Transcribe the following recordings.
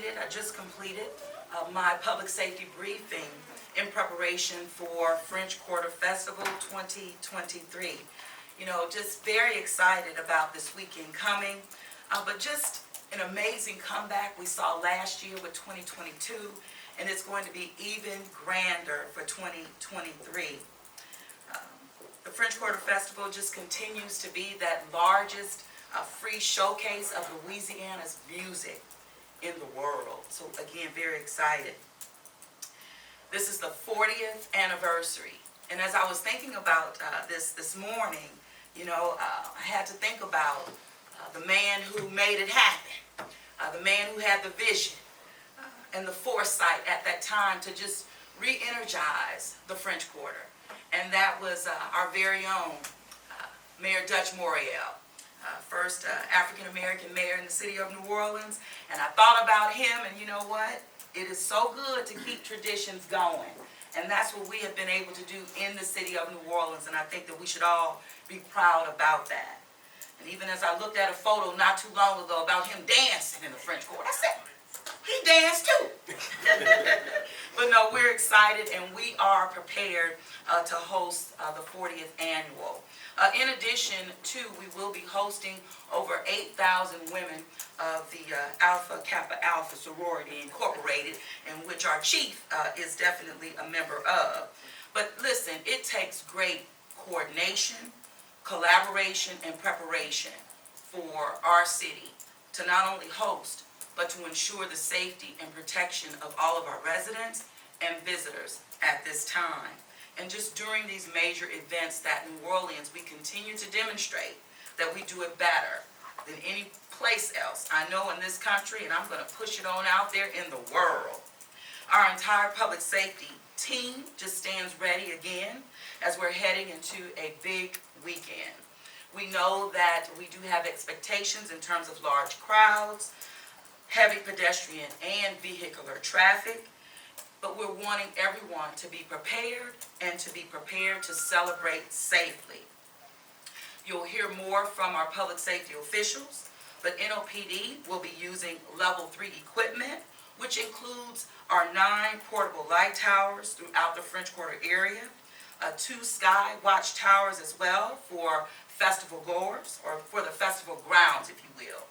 I just completed my public safety briefing in preparation for French Quarter Festival 2023. You know, just very excited about this weekend coming, but just an amazing comeback we saw last year with 2022, and it's going to be even grander for 2023. The French Quarter Festival just continues to be that largest free showcase of Louisiana's music in the world. So again, very excited. This is the 40th anniversary. And as I was thinking about this morning, you know, I had to think about the man who made it happen, the man who had the vision and the foresight at that time to just re-energize the French Quarter. And that was our very own Mayor Dutch Morial, first African-American mayor in the city of New Orleans. And I thought about him, and you know what? It is so good to keep traditions going. And that's what we have been able to do in the city of New Orleans, and I think that we should all be proud about that. And even as I looked at a photo not too long ago about him dancing in the French Quarter, I said, he danced too. But no, we're excited and we are prepared to host the 40th annual. In addition to, we will be hosting over 8,000 women of the Alpha Kappa Alpha Sorority Incorporated, in which our chief is definitely a member of. But listen, it takes great coordination, collaboration, and preparation for our city to not only host, but to ensure the safety and protection of all of our residents and visitors at this time. And just during these major events that New Orleans, we continue to demonstrate that we do it better than any place else. I know in this country, and I'm going to push it on out there in the world. Our entire public safety team just stands ready again as we're heading into a big weekend. We know that we do have expectations in terms of large crowds, heavy pedestrian and vehicular traffic, but we're wanting everyone to be prepared and to be prepared to celebrate safely. You'll hear more from our public safety officials, but NOPD will be using level 3 equipment, which includes our 9 portable light towers throughout the French Quarter area, 2 sky watch towers as well for festival goers, or for the festival grounds, if you will.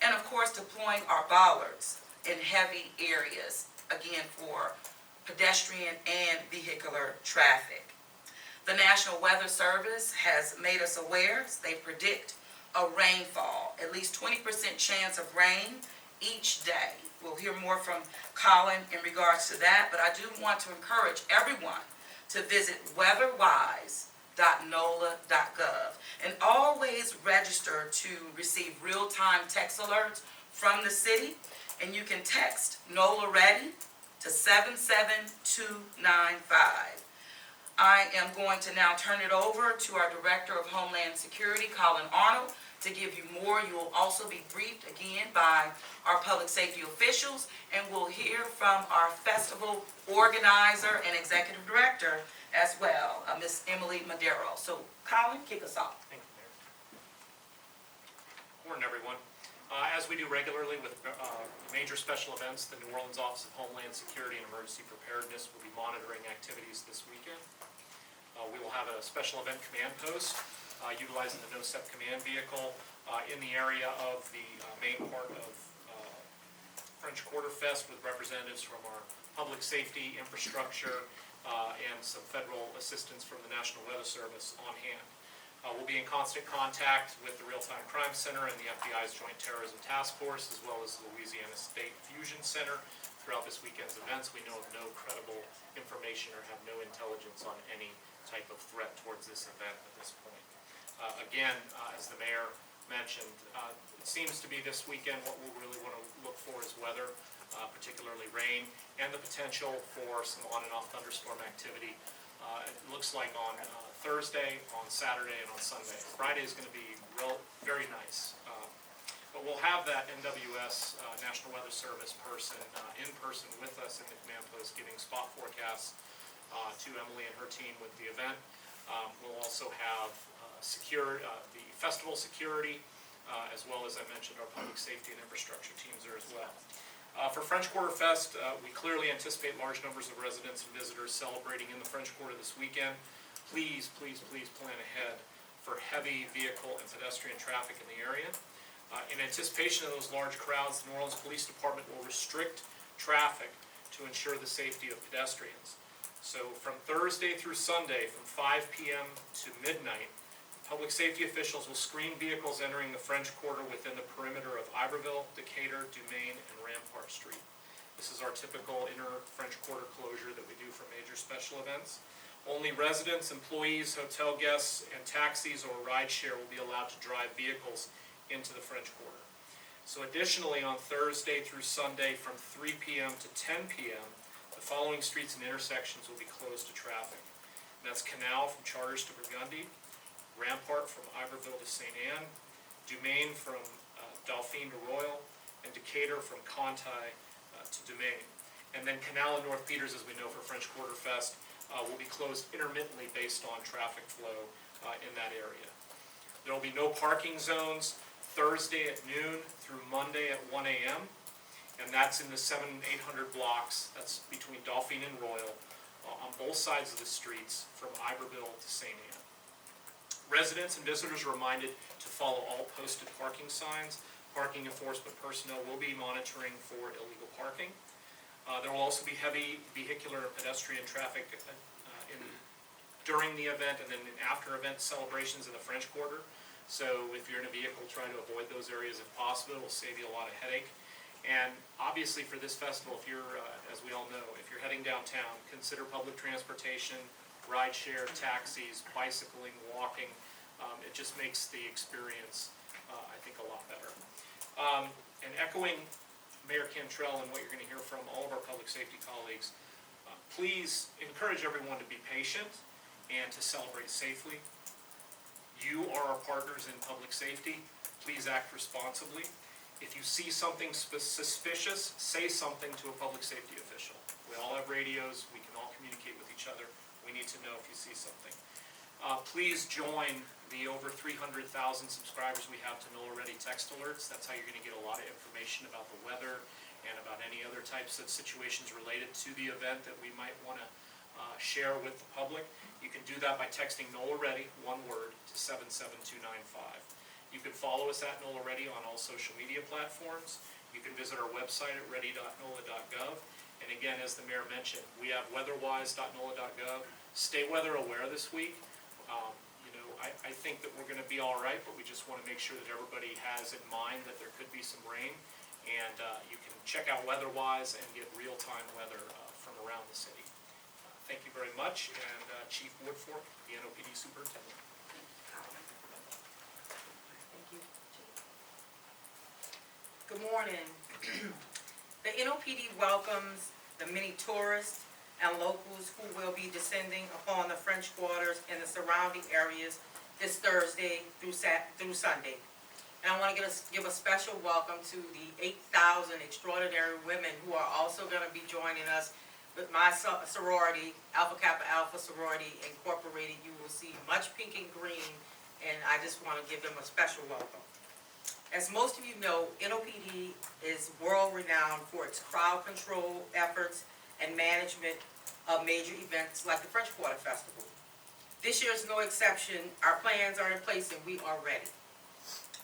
And of course, deploying our bollards in heavy areas, again, for pedestrian and vehicular traffic. The National Weather Service has made us aware. They predict a rainfall, at least 20% chance of rain each day. We'll hear more from Colin in regards to that, but I do want to encourage everyone to visit weatherwise.nola.gov and always register to receive real-time text alerts from the city, and you can text NOLA Ready to 77295. I am going to now turn it over to our Director of Homeland Security, Colin Arnold, to give you more. You will also be briefed again by our public safety officials, and we'll hear from our festival organizer and executive director as well, Miss Emily Madero. So, Colin, kick us off. Thank you, Mayor. Good morning, everyone. As we do regularly with major special events, the New Orleans Office of Homeland Security and Emergency Preparedness will be monitoring activities this weekend. We will have a special event command post utilizing the no-step command vehicle in the area of the main part of French Quarter Fest, with representatives from our public safety, infrastructure, and some federal assistance from the National Weather Service on hand. We'll be in constant contact with the Real-Time Crime Center and the FBI's Joint Terrorism Task Force, as well as the Louisiana State Fusion Center throughout this weekend's events. We know of no credible information or have no intelligence on any type of threat towards this event at this point. Again, as the mayor mentioned, it seems to be this weekend what we really want to look for is weather, particularly rain, and the potential for some on and off thunderstorm activity. It looks like on Thursday, on Saturday, and on Sunday. Friday is going to be very nice. But we'll have that NWS National Weather Service person in person with us in the command post giving spot forecasts to Emily and her team with the event. We'll also have the festival security, as well as I mentioned, our public safety and infrastructure teams there as well. For French Quarter Fest, we clearly anticipate large numbers of residents and visitors celebrating in the French Quarter this weekend. Please, please, please plan ahead for heavy vehicle and pedestrian traffic in the area. In anticipation of those large crowds, the New Orleans Police Department will restrict traffic to ensure the safety of pedestrians. So from Thursday through Sunday, from 5 p.m. to midnight, public safety officials will screen vehicles entering the French Quarter within the perimeter of Iberville, Decatur, Dumaine, and Rampart Street. This is our typical inner French Quarter closure that we do for major special events. Only residents, employees, hotel guests, and taxis or rideshare will be allowed to drive vehicles into the French Quarter. So additionally, on Thursday through Sunday from 3 p.m. to 10 p.m., the following streets and intersections will be closed to traffic. And that's Canal from Charters to Burgundy, Rampart from Iberville to St. Anne, Dumaine from Dauphine to Royal, and Decatur from Conti to Dumaine. And then Canal and North Peters, as we know for French Quarter Fest, will be closed intermittently based on traffic flow in that area. There will be no parking zones Thursday at noon through Monday at 1 a.m., and that's in the 700 and 800 blocks, that's between Dauphine and Royal, on both sides of the streets from Iberville to St. Anne. Residents and visitors are reminded to follow all posted parking signs. Parking enforcement personnel will be monitoring for illegal parking. There will also be heavy vehicular and pedestrian traffic during the event and then in after-event celebrations in the French Quarter. So if you're in a vehicle, try to avoid those areas if possible. It will save you a lot of headache. And obviously for this festival, if you're, as we all know, if you're heading downtown, consider public transportation, rideshare, taxis, bicycling, walking. It just makes the experience, I think, a lot better. And echoing Mayor Cantrell and what you're going to hear from all of our public safety colleagues, please encourage everyone to be patient and to celebrate safely. You are our partners in public safety. Please act responsibly. If you see something suspicious, say something to a public safety official. We all have radios. We can all communicate with each other. We need to know if you see something. Please join the over 300,000 subscribers we have to Know Already text alerts. That's how you're going to get a lot of information about the weather and about any other types of situations related to the event that we might want to share with the public. You can do that by texting Know Already, one word, to 77295. You can follow us at Know Already on all social media platforms. You can visit our website at ready.nola.gov. And again, as the mayor mentioned, we have weatherwise.nola.gov. Stay weather aware this week. I think that we're going to be all right, but we just want to make sure that everybody has in mind that there could be some rain. And you can check out WeatherWise and get real-time weather from around the city. Thank you very much. And Chief Woodfork, the NOPD Superintendent. Thank you. Good morning. The NOPD welcomes the many tourists and locals who will be descending upon the French Quarters and the surrounding areas this Thursday through Sunday. And I want to give a special welcome to the 8,000 extraordinary women who are also going to be joining us with my sorority, Alpha Kappa Alpha Sorority Incorporated. You will see much pink and green, and I just want to give them a special welcome. As most of you know, NOPD is world-renowned for its crowd control efforts and management of major events like the French Quarter Festival. This year is no exception. Our plans are in place and we are ready.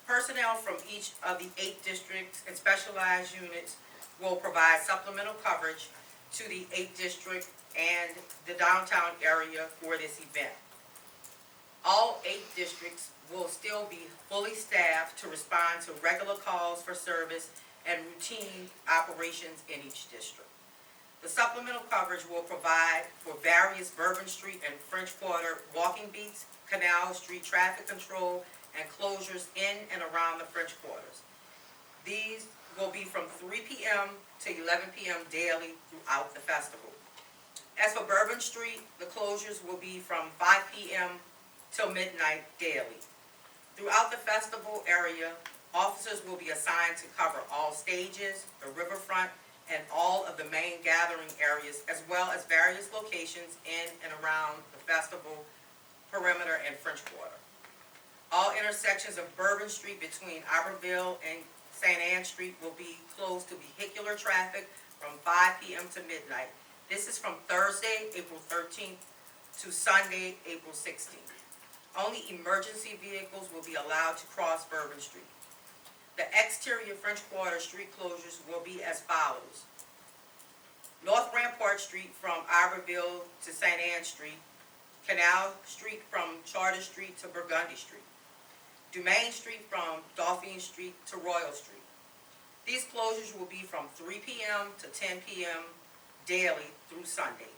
Personnel from each of the 8 districts and specialized units will provide supplemental coverage to the 8th district and the downtown area for this event. All 8 districts will still be fully staffed to respond to regular calls for service and routine operations in each district. The supplemental coverage will provide for various Bourbon Street and French Quarter walking beats, Canal Street traffic control, and closures in and around the French Quarters. These will be from 3 p.m. to 11 p.m. daily throughout the festival. As for Bourbon Street, the closures will be from 5 p.m. till midnight daily. Throughout the festival area, officers will be assigned to cover all stages, the riverfront, and all of the main gathering areas, as well as various locations in and around the festival perimeter and French Quarter. All intersections of Bourbon Street between Iberville and St. Anne Street will be closed to vehicular traffic from 5 p.m. to midnight. This is from Thursday, April 13th to Sunday, April 16th. Only emergency vehicles will be allowed to cross Bourbon Street. The exterior French Quarter street closures will be as follows. North Rampart Street from Iberville to St. Anne Street, Canal Street from Charter Street to Burgundy Street, Dumaine Street from Dauphine Street to Royal Street. These closures will be from 3 p.m. to 10 p.m. daily through Sunday.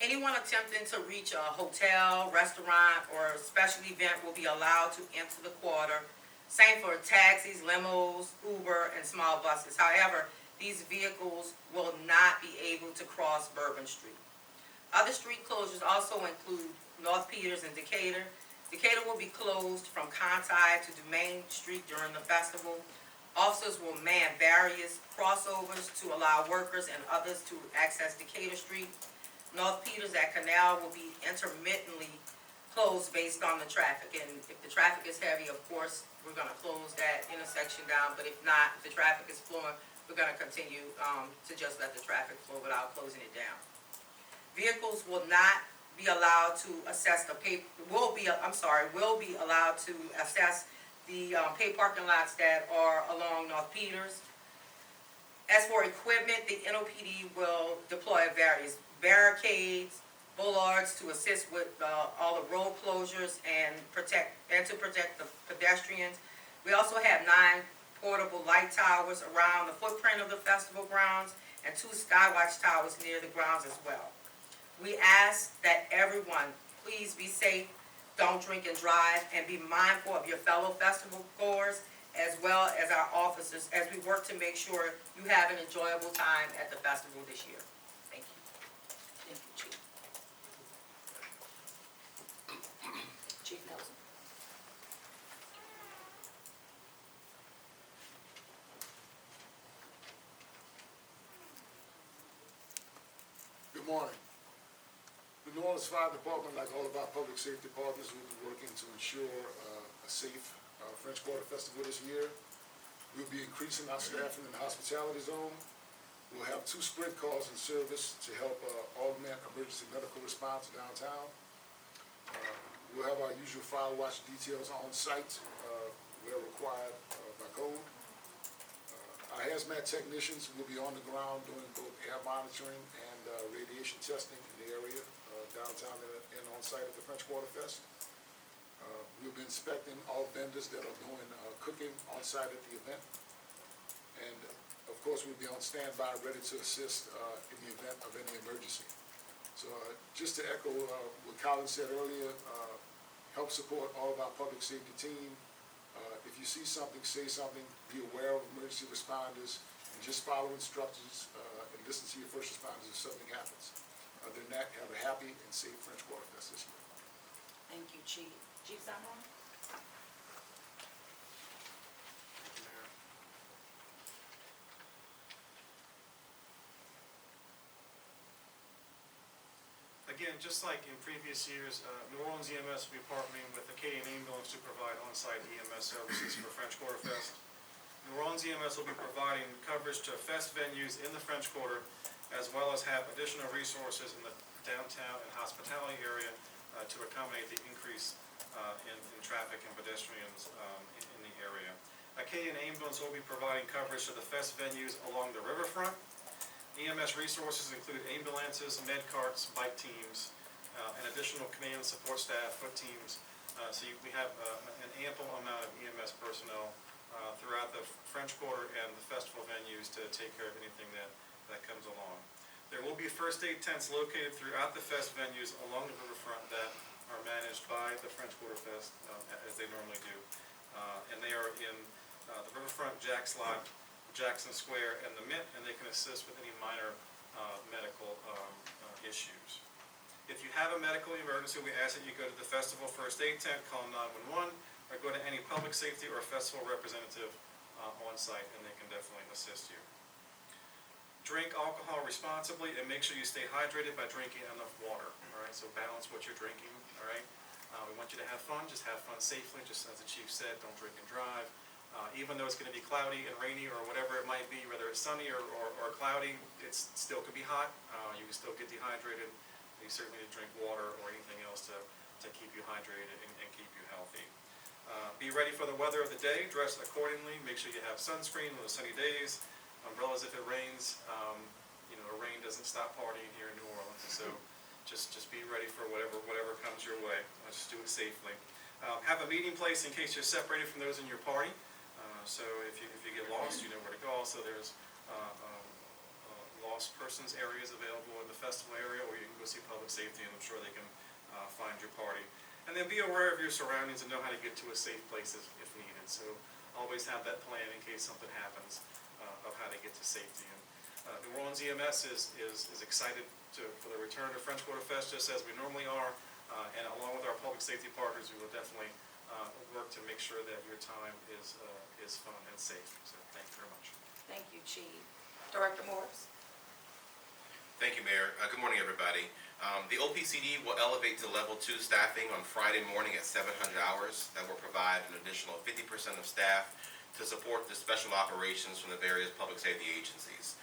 Anyone attempting to reach a hotel, restaurant, or special event will be allowed to enter the quarter. Same for taxis, limos, Uber, and small buses. However, these vehicles will not be able to cross Bourbon Street. Other street closures also include North Peters and Decatur. Decatur will be closed from Conti to Dumaine Street during the festival. Officers will man various crossovers to allow workers and others to access Decatur Street. North Peters at Canal will be intermittently closed based on the traffic. And if the traffic is heavy, of course, we're going to close that intersection down. But if not, if the traffic is flowing, we're going to continue to just let the traffic flow without closing it down. Vehicles will not be allowed to assess the will be allowed to assess the paid parking lots that are along North Peters. As for equipment, the NOPD will deploy various barricades, bollards to assist with all the road closures and to protect the pedestrians. We also have 9 portable light towers around the footprint of the festival grounds and 2 skywatch towers near the grounds as well. We ask that everyone please be safe, don't drink and drive, and be mindful of your fellow festival goers as well as our officers as we work to make sure you have an enjoyable time at the festival this year. Thank you. Thank you, Chief. Chief Nelson. Good morning. The New Orleans Fire Department, like all of our public safety partners, will be working to ensure a safe French Quarter Festival this year. We'll be increasing our staffing in the hospitality zone. We'll have 2 sprint cars in service to help augment emergency medical response downtown. We'll have our usual fire watch details on site where required by code. Our hazmat technicians will be on the ground doing both air monitoring and radiation testing in the area downtown and on site at the French Quarter Fest. We'll be inspecting all vendors that are doing cooking on site at the event. And of course, we'll be on standby ready to assist in the event of any emergency. So just to echo what Colin said earlier, help support all of our public safety team. If you see something, say something, be aware of emergency responders, and just follow instructions and listen to your first responders if something happens. Other than that, have a happy and safe French Quarter Fest this year. Thank you, Chief. Chief Zamora? Again, just like in previous years, New Orleans EMS will be partnering with Acadian Ambulance to provide on-site EMS services for French Quarter Fest. New Orleans EMS will be providing coverage to fest venues in the French Quarter, as well as have additional resources in the downtown and hospitality area to accommodate the increase in traffic and pedestrians in the area. Acadian Ambulance will be providing coverage to the fest venues along the riverfront. EMS resources include ambulances, med carts, bike teams, and additional command and support staff, foot teams. We have an ample amount of EMS personnel throughout the French Quarter and the festival venues to take care of anything that comes along. There will be first aid tents located throughout the fest venues along the riverfront that are managed by the French Quarter Fest as they normally do. And they are in the riverfront, Jack's Lot, Jackson Square, and the Mint, and they can assist with any minor medical issues. If you have a medical emergency, we ask that you go to the festival first aid tent, call 911, or go to any public safety or festival representative on site, and they can definitely assist you. Drink alcohol responsibly, and make sure you stay hydrated by drinking enough water. All right, so balance what you're drinking. All right, we want you to have fun. Just have fun safely. Just as the chief said, don't drink and drive. Even though it's going to be cloudy and rainy or whatever it might be, whether it's sunny or cloudy, it still could be hot. You can still get dehydrated. You certainly need to drink water or anything else to keep you hydrated and keep you healthy. Be ready for the weather of the day. Dress accordingly. Make sure you have sunscreen on the sunny days, umbrellas if it rains. The rain doesn't stop partying here in New Orleans, so just be ready for whatever comes your way. Just do it safely. Have a meeting place in case you're separated from those in your party. So if you get lost, you know where to go. Also, there's lost persons areas available in the festival area, or you can go see public safety, and I'm sure they can find your party. And then be aware of your surroundings and know how to get to a safe place if needed. So always have that plan in case something happens of how to get to safety. And New Orleans EMS is excited for the return to French Quarter Fest, just as we normally are. And along with our public safety partners, we will definitely work to make sure that your time is fun and safe. So thank you very much. Thank you, Chief. Director Morris? Thank you, Mayor. Good morning, everybody. The OPCD will elevate to level 2 staffing on Friday morning at 700 hours. That will provide an additional 50% of staff to support the special operations from the various public safety agencies.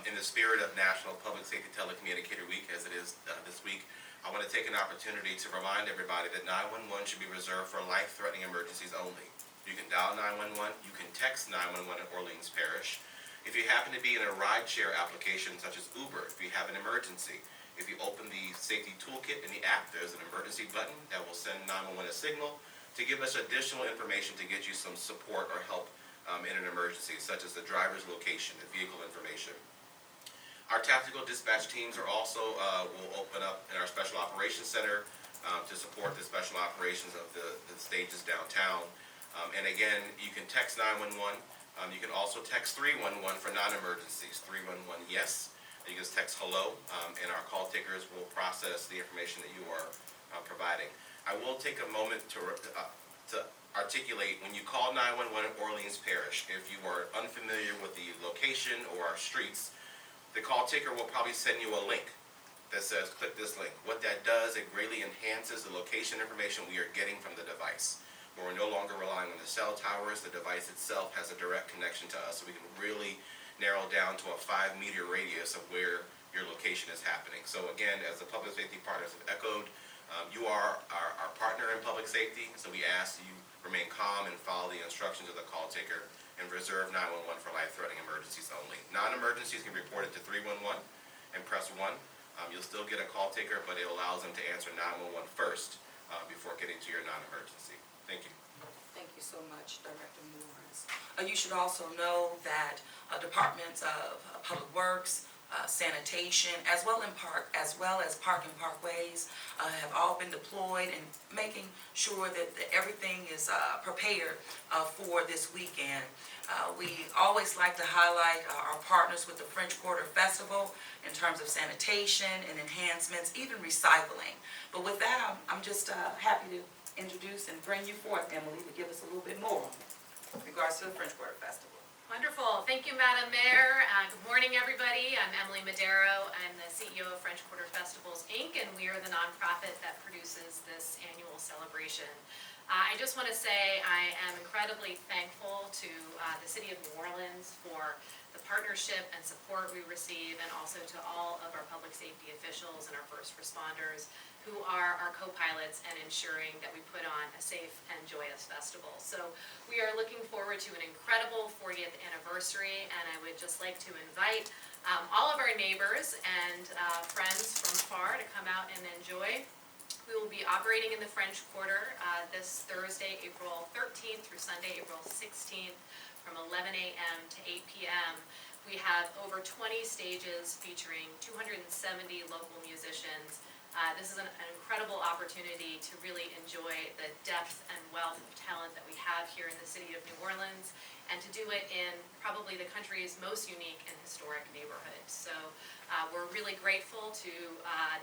In the spirit of National Public Safety Telecommunicator Week, as it is this week, I want to take an opportunity to remind everybody that 911 should be reserved for life-threatening emergencies only. You can dial 911, you can text 911 at Orleans Parish. If you happen to be in a rideshare application such as Uber, if you have an emergency, if you open the safety toolkit in the app, there's an emergency button that will send 911 a signal to give us additional information to get you some support or help in an emergency, such as the driver's location, the vehicle information. Our tactical dispatch teams are also will open up in our Special Operations Center to support the special operations of the stages downtown. And again, you can text 911. You can also text 311 for non-emergencies. 311 yes. You can just text hello, and our call takers will process the information that you are providing. I will take a moment to articulate, when you call 911 at Orleans Parish, if you are unfamiliar with the location or our streets, the call taker will probably send you a link that says, click this link. What that does, it greatly enhances the location information we are getting from the device. We're no longer relying on the cell towers. The device itself has a direct connection to us, so we can really narrow down to a 5-meter radius of where your location is happening. So again, as the public safety partners have echoed, you are our partner in public safety, so we ask you remain calm and follow the instructions of the call taker and reserve 911 for life-threatening emergencies only. Non-emergencies can be reported to 311 and press 1. You'll still get a call taker, but it allows them to answer 911 first before getting to your non-emergency. Thank you. Thank you so much, Director Morris. You should also know that departments of Public Works, sanitation, as well as park and parkways have all been deployed and making sure that everything is prepared for this weekend. We always like to highlight our partners with the French Quarter Festival in terms of sanitation and enhancements, even recycling. But with that, I'm just happy to introduce and bring you forth, Emily, to give us a little bit more in regards to the French Quarter Festival. Wonderful. Thank you, Madam Mayor. Good morning, everybody. I'm Emily Madero. I'm the CEO of French Quarter Festivals, Inc., and we are the nonprofit that produces this annual celebration. I just want to say I am incredibly thankful to the City of New Orleans for the partnership and support we receive, and also to all of our public safety officials and our first responders who are our co-pilots and ensuring that we put on a safe and joyous festival. So we are looking forward to an incredible 40th anniversary, and I would just like to invite all of our neighbors and friends from far to come out and enjoy. We will be operating in the French Quarter this Thursday, April 13th through Sunday, April 16th from 11 a.m. to 8 p.m. We have over 20 stages featuring 270 local musicians. This is an incredible opportunity to really enjoy the depth and wealth of talent that we have here in the city of New Orleans, and to do it in probably the country's most unique and historic neighborhood. So we're really grateful to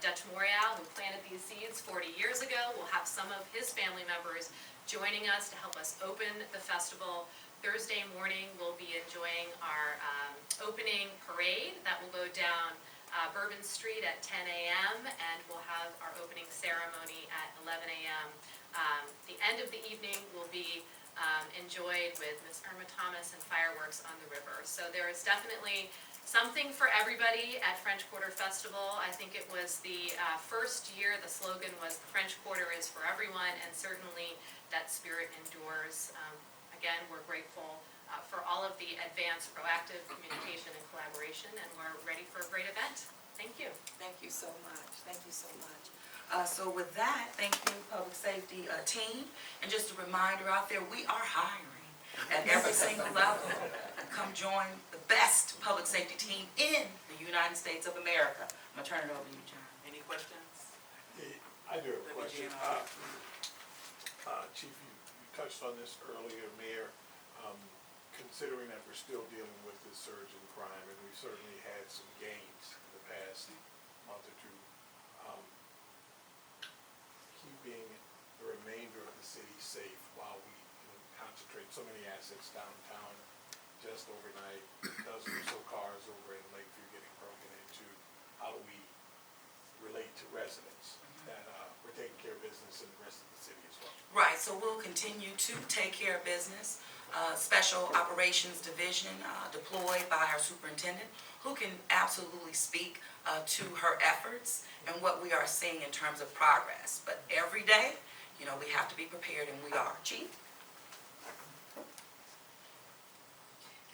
Dutch Morial, who planted these seeds 40 years ago. We'll have some of his family members joining us to help us open the festival. Thursday morning, we'll be enjoying our opening parade that will go down Bourbon Street at 10 a.m. and we'll have our opening ceremony at 11 a.m. The end of the evening will be enjoyed with Miss Irma Thomas and fireworks on the river. So there is definitely something for everybody at French Quarter Festival. I think it was the first year the slogan was "The French Quarter is for everyone," and certainly that spirit endures. Again, we're grateful for all of the advanced proactive communication and collaboration, and we're ready for a great event. Thank you. Thank you so much. Thank you so much. So with that, thank you, Public Safety team. And just a reminder out there, we are hiring at every single level. Come join the best public safety team in the United States of America. I'm gonna turn it over to you, John. Any questions? I do have a Let me question. get Chief, you touched on this earlier, Mayor. Considering that we're still dealing with this surge in crime, and we've certainly had some gains in the past month or two, keeping the remainder of the city safe while we concentrate so many assets downtown just overnight, dozens or so cars over in Lakeview getting broken into, how do we relate to residents that we're taking care of business in the rest of the city as well? Right, so we'll continue to take care of business. Special Operations Division deployed by our superintendent, who can absolutely speak to her efforts and what we are seeing in terms of progress. But every day, we have to be prepared, and we are. Chief?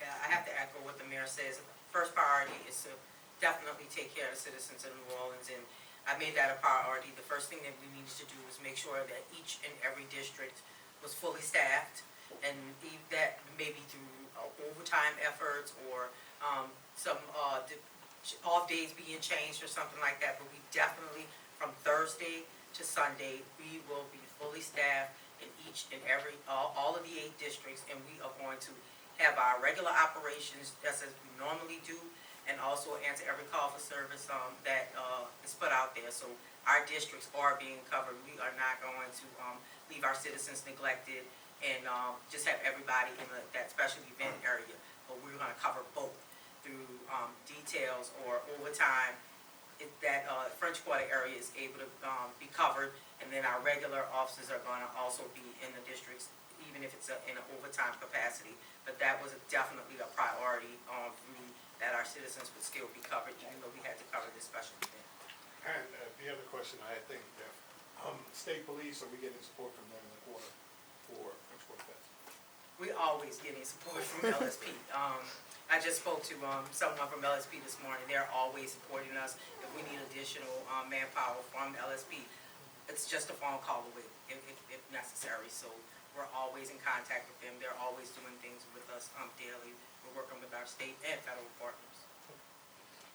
Yeah, I have to echo what the mayor says. First priority is to definitely take care of the citizens of New Orleans, and I made that a priority. The first thing that we needed to do was make sure that each and every district was fully staffed, and that maybe through overtime efforts or some off days being changed or something like that. But we definitely, from Thursday to Sunday, we will be fully staffed in each and every, all of the 8 districts, and we are going to have our regular operations just as we normally do, and also answer every call for service that is put out there. So our districts are being covered. We are not going to leave our citizens neglected and just have everybody in that special event area. But we're going to cover both through details or overtime. That French Quarter area is able to be covered, and then our regular officers are going to also be in the districts, even if it's in an overtime capacity. But that was definitely a priority for me, that our citizens would still be covered, even though we had to cover this special event. And the other question I think, state police, are we getting support from them in the quarter for French Quarter Fest? We're always getting support from LSP. I just spoke to someone from LSP this morning. They're always supporting us. If we need additional manpower from LSP, it's just a phone call away if necessary. So we're always in contact with them. They're always doing things with us daily. We're working with our state and federal partners.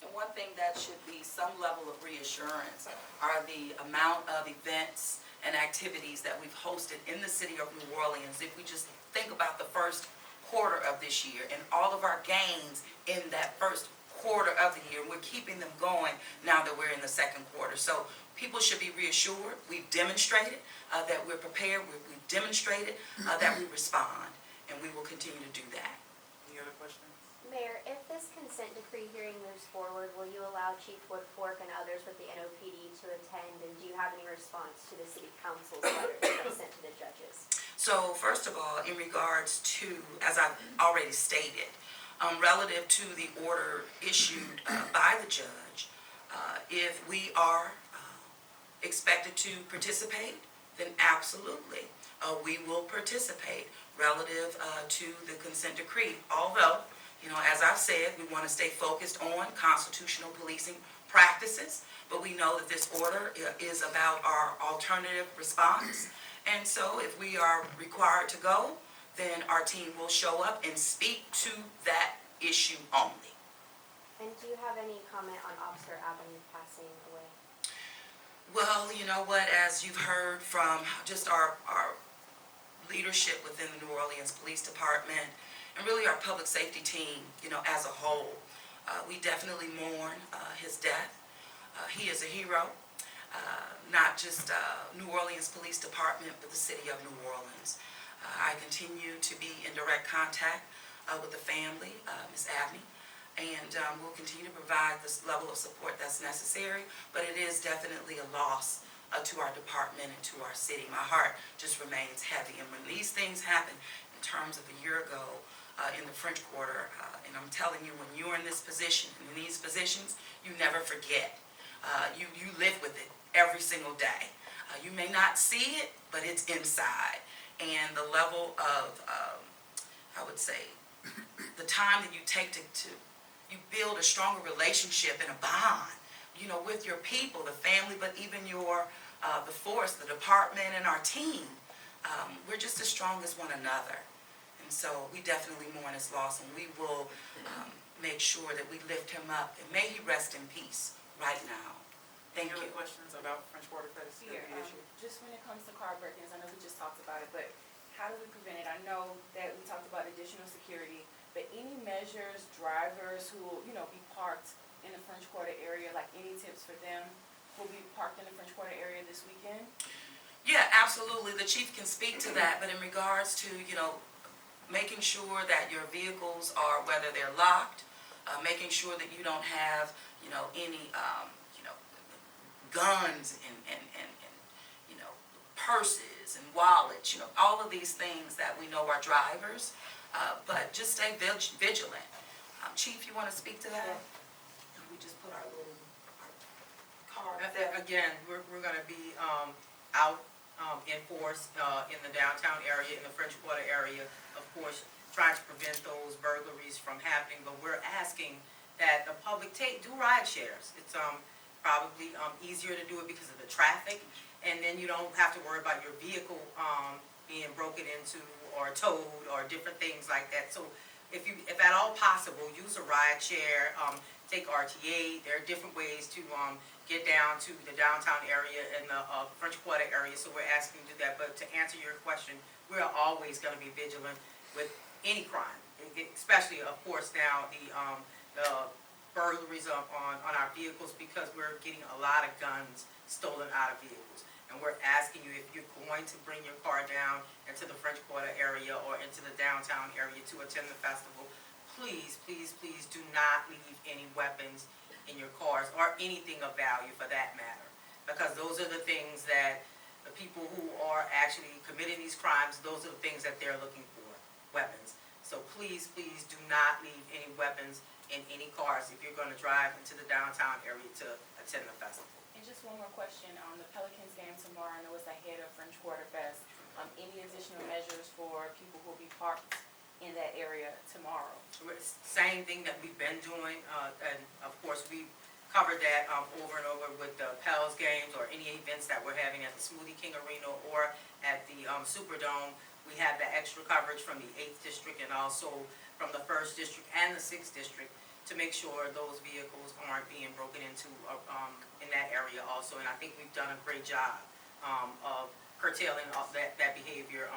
And one thing that should be some level of reassurance are the amount of events and activities that we've hosted in the city of New Orleans. If we just think about the first quarter of this year and all of our gains in that first quarter of the year, we're keeping them going now that we're in the second quarter. So people should be reassured. We've demonstrated that we're prepared. We've demonstrated that we respond, and we will continue to do that. Any other questions? Mayor, if this consent decree hearing moves forward, will you allow Chief Woodfork and others with the NOPD to attend, and do you have any response to the City Council's letter that was sent to the judges? So first of all, in regards to, as I've already stated, relative to the order issued by the judge, if we are expected to participate, then absolutely, we will participate relative to the consent decree. Although, as I've said, we want to stay focused on constitutional policing practices, but we know that this order is about our alternative response. And so if we are required to go, then our team will show up and speak to that issue only. And do you have any comment on Officer Avenue passing away? Well, you know what, as you've heard from just our leadership within the New Orleans Police Department, and really our public safety team, as a whole, we definitely mourn his death. He is a hero, not just New Orleans Police Department, but the city of New Orleans. I continue to be in direct contact with the family, Ms. Abney, and we'll continue to provide this level of support that's necessary, but it is definitely a loss to our department and to our city. My heart just remains heavy. And when these things happen, in terms of a year ago in the French Quarter, and I'm telling you, when you're in this position, in these positions, you never forget. You live with it every single day. You may not see it, but it's inside. And the level of, I would say, the time that you take to you build a stronger relationship and a bond, with your people, the family, but even the force, the department, and our team. We're just as strong as one another. And so we definitely mourn his loss, and we will make sure that we lift him up. And may he rest in peace right now. Thank you. Any other questions about French Quarter Fest? Here, just when it comes to car break-ins, I know we just talked about it, but how do we prevent it? I know that we talked about additional security, but any measures, drivers who will, be parked in the French Quarter area, like any tips for them who will be parked in the French Quarter area this weekend? Yeah, absolutely. The chief can speak to that, but in regards to, making sure that your vehicles are, whether they're locked, making sure that you don't have, any, guns and purses and wallets, all of these things that we know are drivers, but just stay vigilant. Chief, you want to speak to that? We just put our little card there. Again, we're gonna be out in force in the downtown area, in the French Quarter area, of course, trying to prevent those burglaries from happening, but we're asking that the public do ride shares. It's probably easier to do it because of the traffic, and then you don't have to worry about your vehicle being broken into or towed or different things like that. So if at all possible, use a ride share, take RTA. There are different ways to get down to the downtown area and the French Quarter area, so we're asking you to do that. But to answer your question, we're always going to be vigilant with any crime, especially, of course, now the burglaries on our vehicles, because we're getting a lot of guns stolen out of vehicles. And we're asking you, if you're going to bring your car down into the French Quarter area or into the downtown area to attend the festival, please, please, please do not leave any weapons in your cars or anything of value for that matter. Because those are the things that the people who are actually committing these crimes, those are the things that they're looking for, weapons. So please, please do not leave any weapons in any cars if you're going to drive into the downtown area to attend the festival. And just one more question, the Pelicans game tomorrow, I know it's ahead of French Quarter Fest. Any additional measures for people who will be parked in that area tomorrow? Same thing that we've been doing, and of course we covered that over and over with the Pels games or any events that we're having at the Smoothie King Arena or at the Superdome. We have the extra coverage from the 8th District and also from the 1st District and the 6th District to make sure those vehicles aren't being broken into in that area also. And I think we've done a great job of curtailing that behavior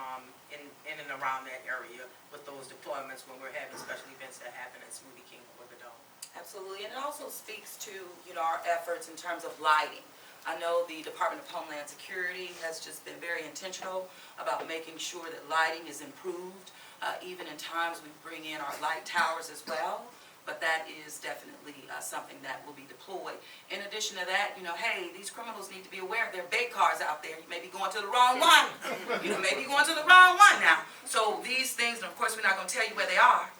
in and around that area with those deployments when we're having special events that happen at Smoothie King or the Dome. Absolutely, and it also speaks to, our efforts in terms of lighting. I know the Department of Homeland Security has just been very intentional about making sure that lighting is improved, even in times we bring in our light towers as well. But that is definitely something that will be deployed. In addition to that, hey, these criminals need to be aware there are big cars out there. You may be going to the wrong one. Maybe going to the wrong one now. So these things, and of course we're not going to tell you where they are,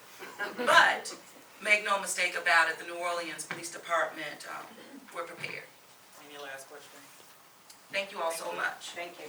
but make no mistake about it, the New Orleans Police Department, we're prepared. Any last question? Thank you all so much. Thank you.